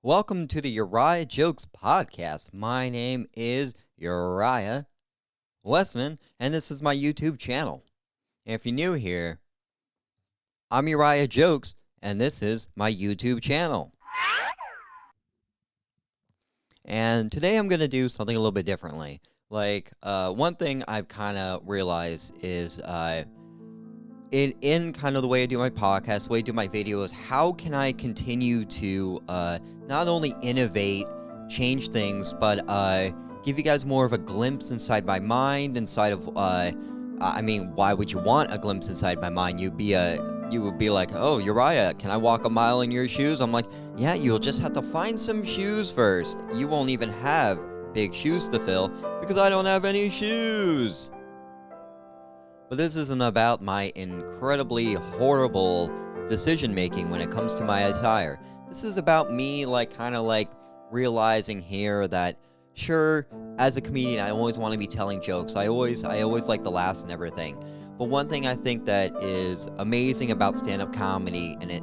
Welcome to the Uriah Jokes podcast. My name is Uriah Westman, and this is my YouTube channel. And if you're new here, I'm Uriah Jokes, and this is my YouTube channel. And today I'm going to do something a little bit differently. One thing I've kind of realized is in kind of the way I do my podcast, the way I do my videos, how can I continue to not only innovate, change things, but give you guys more of a glimpse inside my mind, inside of, why would you want a glimpse inside my mind? You would be like, oh, Uriah, can I walk a mile in your shoes? I'm like, yeah, you'll just have to find some shoes first. You won't even have big shoes to fill because I don't have any shoes. But this isn't about my incredibly horrible decision-making when it comes to my attire. This is about me, realizing here that, sure, as a comedian, I always want to be telling jokes. I always like the laughs and everything. But one thing I think that is amazing about stand-up comedy, and it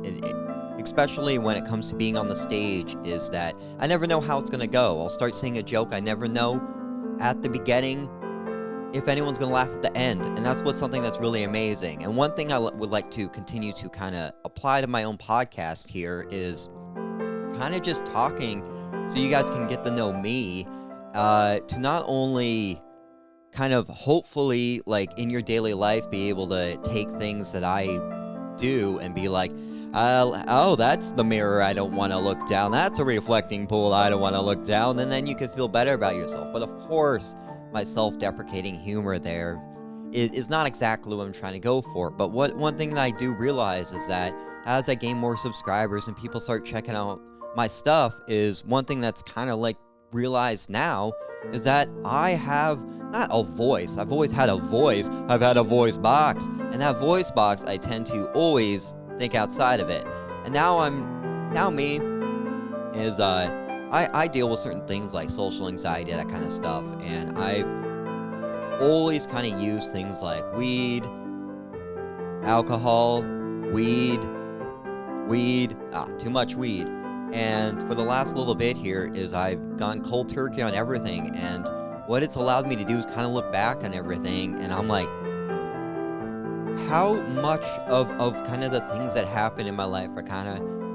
especially when it comes to being on the stage, is that I never know how it's going to go. I'll start saying a joke. I never know at the beginning if anyone's going to laugh at the end, and that's something that's really amazing. And one thing I would like to continue to kind of apply to my own podcast here is kind of just talking so you guys can get to know me, to not only kind of hopefully, like, in your daily life, be able to take things that I do and be like, oh, that's the mirror I don't want to look down. That's a reflecting pool I don't want to look down. And then you can feel better about yourself. But of course, my self-deprecating humor there is not exactly what I'm trying to go for. But one thing that I do realize is that as I gain more subscribers and people start checking out my stuff, is one thing that's kind of like realized now is that I have not a voice. I've always had a voice. I've had a voice box. And that voice box, I tend to always think outside of it. And now me is I deal with certain things like social anxiety, that kind of stuff, and I've always kind of used things like weed, alcohol, too much weed. And for the last little bit here is I've gone cold turkey on everything, and what it's allowed me to do is kind of look back on everything, and I'm like, how much of kind of the things that happen in my life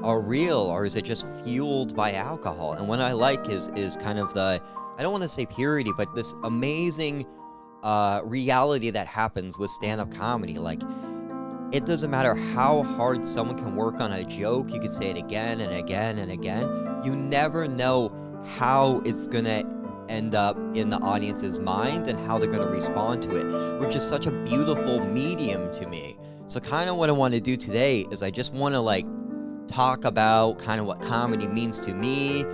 are real, or is it just fueled by alcohol? And what I like is kind of I don't want to say purity, but this amazing reality that happens with stand-up comedy. Like, it doesn't matter how hard someone can work on a joke, you can say it again and again and again. You never know how it's gonna end up in the audience's mind and how they're gonna respond to it, which is such a beautiful medium to me. So kind of what I want to do today is I just want to talk about kind of what comedy means to me,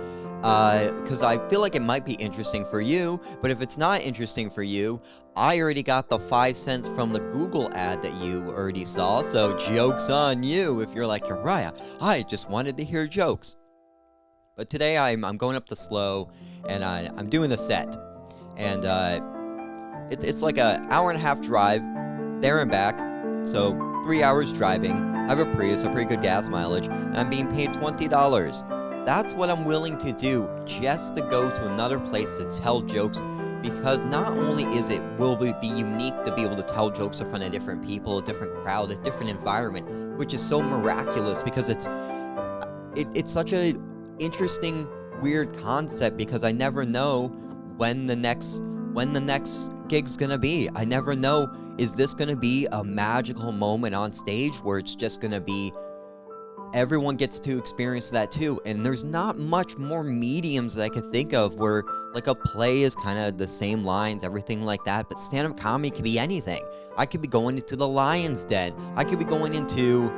because I feel like it might be interesting for you, but if it's not interesting for you, I already got the 5 cents from the Google ad that you already saw, so joke's on you if you're like, Uriah, I just wanted to hear jokes. But today I'm going up the slow, and I'm doing a set, and it's like an hour and a half drive there and back, so 3 hours driving. I have a Prius, a pretty good gas mileage, and I'm being paid $20. That's what I'm willing to do just to go to another place to tell jokes, because not only will it be unique to be able to tell jokes in front of different people, a different crowd, a different environment, which is so miraculous because it's such a interesting, weird concept, because I never know when the next gig's gonna be. I never know, is this gonna be a magical moment on stage where it's just gonna be everyone gets to experience that too? And there's not much more mediums that I could think of where like a play is kind of the same lines, everything like that, but stand-up comedy can be anything. I could be going into the lion's den. I could be going into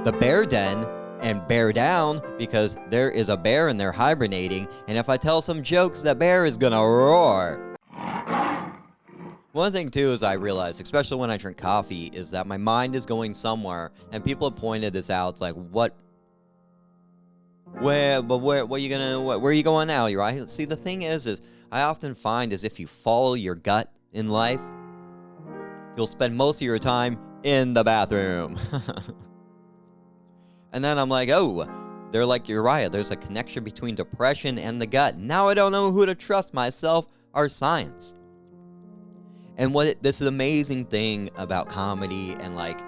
the bear den and bear down, because there is a bear in there hibernating, and if I tell some jokes, the bear is gonna roar. One thing too is I realize, especially when I drink coffee, is that my mind is going somewhere, and people have pointed this out. It's like, where are you going now? You're right. See, the thing is I often find is if you follow your gut in life, you'll spend most of your time in the bathroom. And then I'm like, oh, they're like Uriah. There's a connection between depression and the gut. Now I don't know who to trust, myself or science. And this is amazing thing about comedy, and like,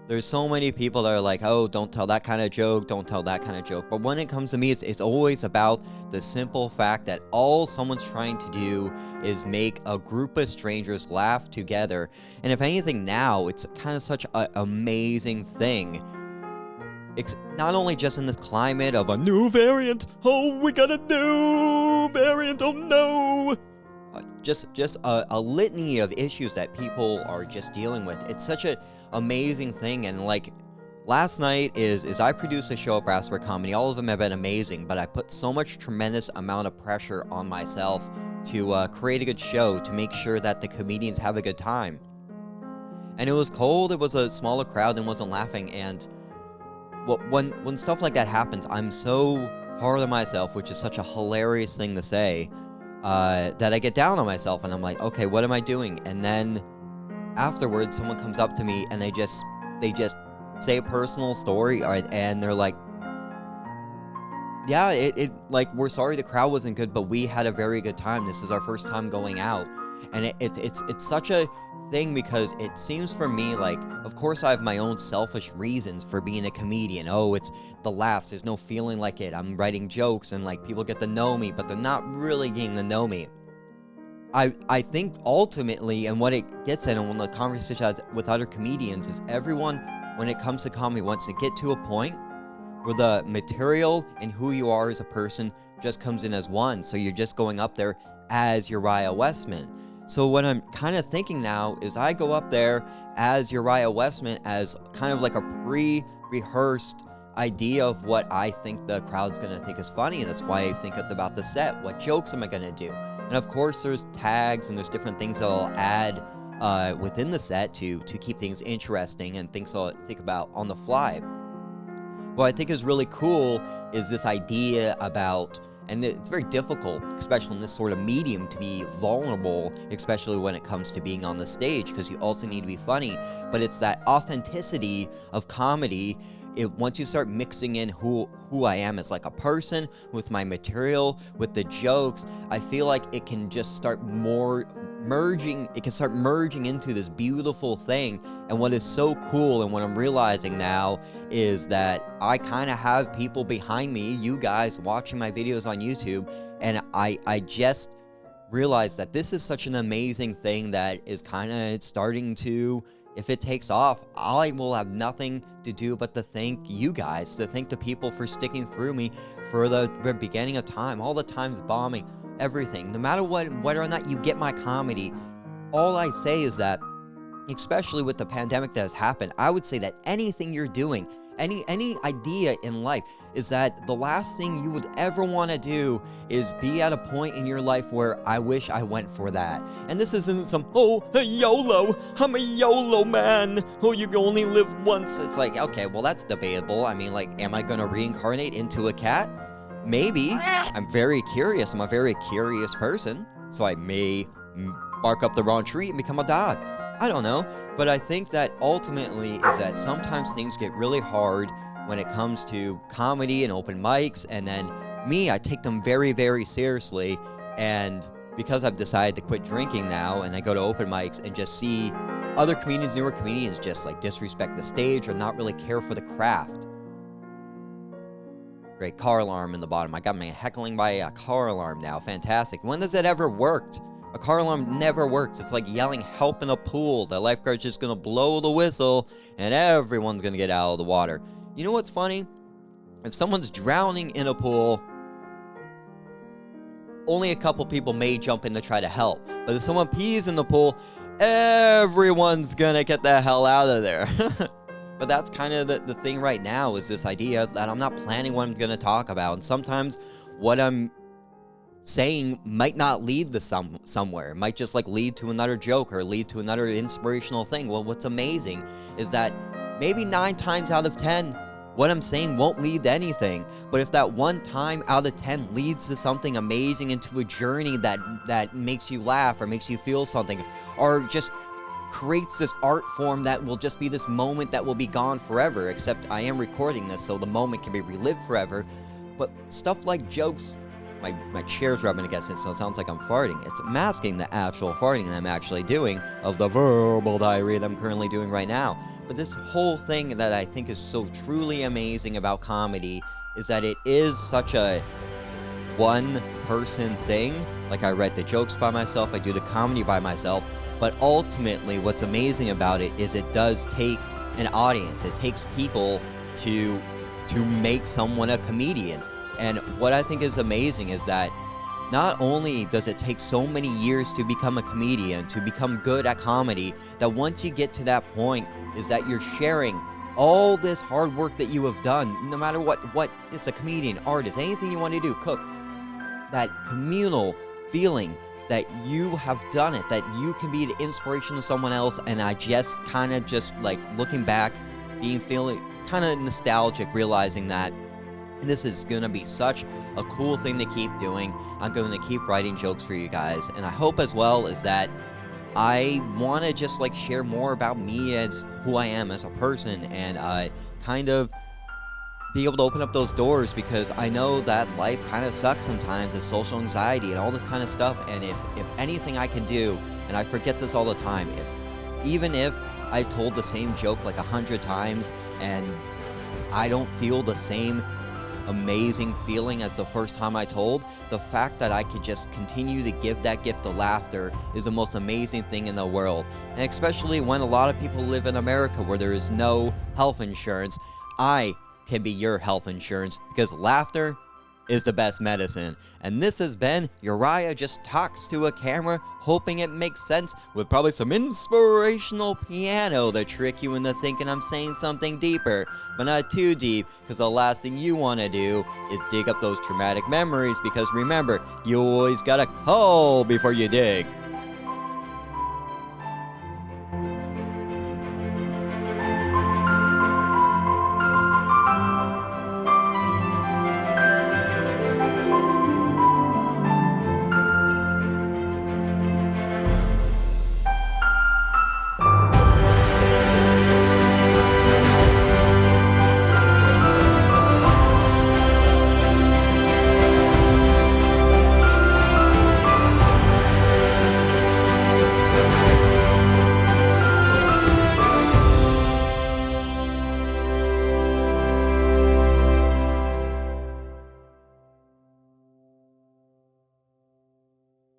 there's so many people that are like, oh, don't tell that kind of joke, don't tell that kind of joke. But when it comes to me, it's always about the simple fact that all someone's trying to do is make a group of strangers laugh together. And if anything now, it's kind of such an amazing thing. It's not only just in this climate of a new variant, oh, we got a new variant, oh no. Just a litany of issues that people are just dealing with. It's such an amazing thing. And like, last night is I produced a show at Brassford Comedy. All of them have been amazing, but I put so much tremendous amount of pressure on myself to create a good show, to make sure that the comedians have a good time. And it was cold, it was a smaller crowd and wasn't laughing. And when stuff like that happens, I'm so hard on myself, which is such a hilarious thing to say, that I get down on myself, and I'm like, okay, what am I doing? And then afterwards, someone comes up to me and they just say a personal story, and they're like, yeah, it like, we're sorry the crowd wasn't good, but we had a very good time. This is our first time going out. And it's such a thing, because it seems for me like, of course I have my own selfish reasons for being a comedian. Oh, it's the laughs, there's no feeling like it. I'm writing jokes and like people get to know me, but they're not really getting to know me. I think ultimately, and what it gets in, and when the conversation has with other comedians, is everyone, when it comes to comedy, wants to get to a point where the material and who you are as a person just comes in as one. So you're just going up there as Uriah Westman. So what I'm kind of thinking now is I go up there as Uriah Westman, as kind of like a pre-rehearsed idea of what I think the crowd's going to think is funny. And that's why I think about the set. What jokes am I going to do? And of course, there's tags and there's different things that I'll add within the set to keep things interesting, and things I'll think about on the fly. What I think is really cool is this idea about, and it's very difficult, especially in this sort of medium, to be vulnerable, especially when it comes to being on the stage, because you also need to be funny. But it's that authenticity of comedy. Once you start mixing in who I am as like a person, with my material, with the jokes, I feel like it can just start merging into this beautiful thing. And what is so cool, and what I'm realizing now, is that I kind of have people behind me, you guys watching my videos on YouTube, and I just realized that this is such an amazing thing that is kind of starting to, if it takes off, I will have nothing to do but to thank you guys, to thank the people for sticking through me for the beginning of time, all the times bombing, everything. No matter whether or not you get my comedy, all I say is that, especially with the pandemic that has happened, I would say that anything you're doing, any idea in life, is that the last thing you would ever want to do is be at a point in your life where I wish I went for that. And this isn't some, YOLO, I'm a YOLO man, you can only live once. It's like, okay, well, that's debatable. I mean, like, am I going to reincarnate into a cat? Maybe. I'm very curious. I'm a very curious person, so I may bark up the wrong tree and become a dog. I don't know, but I think that ultimately is that sometimes things get really hard when it comes to comedy and open mics, and then me, I take them very, very seriously. And because I've decided to quit drinking now, and I go to open mics and just see other comedians, newer comedians, just like disrespect the stage or not really care for the craft. Great car alarm in the bottom. I got me heckling by a car alarm now. Fantastic. When has that ever worked? A car alarm never works. It's like yelling help in a pool. The lifeguard's just going to blow the whistle and everyone's going to get out of the water. You know what's funny? If someone's drowning in a pool, only a couple people may jump in to try to help. But if someone pees in the pool, everyone's going to get the hell out of there. But that's kind of the thing right now, is this idea that I'm not planning what I'm going to talk about. And sometimes what I'm saying might not lead to somewhere. It might just like lead to another joke or lead to another inspirational thing. Well, what's amazing is that maybe 9 times out of 10, what I'm saying won't lead to anything. But if that 1 time out of 10 leads to something amazing, into a journey that makes you laugh or makes you feel something, or just creates this art form that will just be this moment that will be gone forever, except I am recording this so the moment can be relived forever. But stuff like jokes, my chair's rubbing against it, so it sounds like I'm farting. It's masking the actual farting that I'm actually doing of the verbal diarrhea that I'm currently doing right now. But this whole thing that I think is so truly amazing about comedy is that it is such a one-person thing. Like, I write the jokes by myself, I do the comedy by myself, but ultimately what's amazing about it is it does take an audience. It takes people to make someone a comedian. And what I think is amazing is that not only does it take so many years to become a comedian, to become good at comedy, that once you get to that point is that you're sharing all this hard work that you have done, no matter what it's a comedian, artist, anything you want to do, cook, that communal feeling that you have done it, that you can be the inspiration to someone else. And I just kind of just like looking back, feeling kind of nostalgic, realizing that this is going to be such a cool thing to keep doing. I'm going to keep writing jokes for you guys. And I hope as well is that I want to just like share more about me as who I am as a person, and kind of be able to open up those doors, because I know that life kind of sucks sometimes. It's social anxiety and all this kind of stuff. And if anything I can do, and I forget this all the time, even if I told the same joke like 100 times and I don't feel the same amazing feeling as the first time I told, the fact that I could just continue to give that gift of laughter is the most amazing thing in the world. And especially when a lot of people live in America where there is no health insurance, I can be your health insurance, because laughter is the best medicine. And this has been Uriah Just Talks to a Camera, hoping it makes sense, with probably some inspirational piano to trick you into thinking I'm saying something deeper, but not too deep, because the last thing you want to do is dig up those traumatic memories, because remember, you always gotta call before you dig.